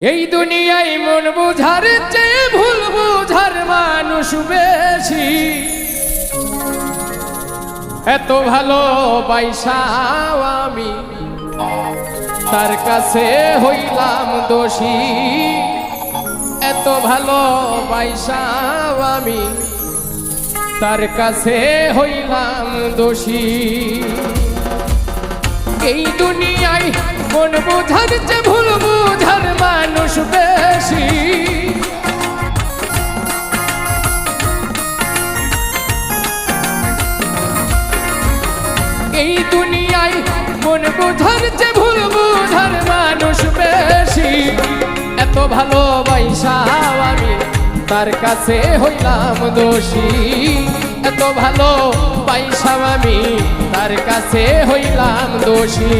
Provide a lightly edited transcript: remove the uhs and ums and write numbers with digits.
এই দুনিয়ায় মন বুঝার চেয়ে ভুল বুঝার মানুষ বেশি। এত ভালো বাইসাও আমি তার কাছে হইলাম দোষী। এত ভালো বাইসাও আমি তার কাছে হইলাম দোষী। এই দুনিয়ায় মন বুঝার চেয়ে ভুল বুঝার মানুষ বেশি। এই দুনিয়ায় মন বুঝার চেয়ে ভুল বুঝার মানুষ বেশি। এত ভালোবাসাও আমি তার কাছে হইলাম দোষী। এত ভালো বাইসাও আমি তার কাছে হইলাম দোষী।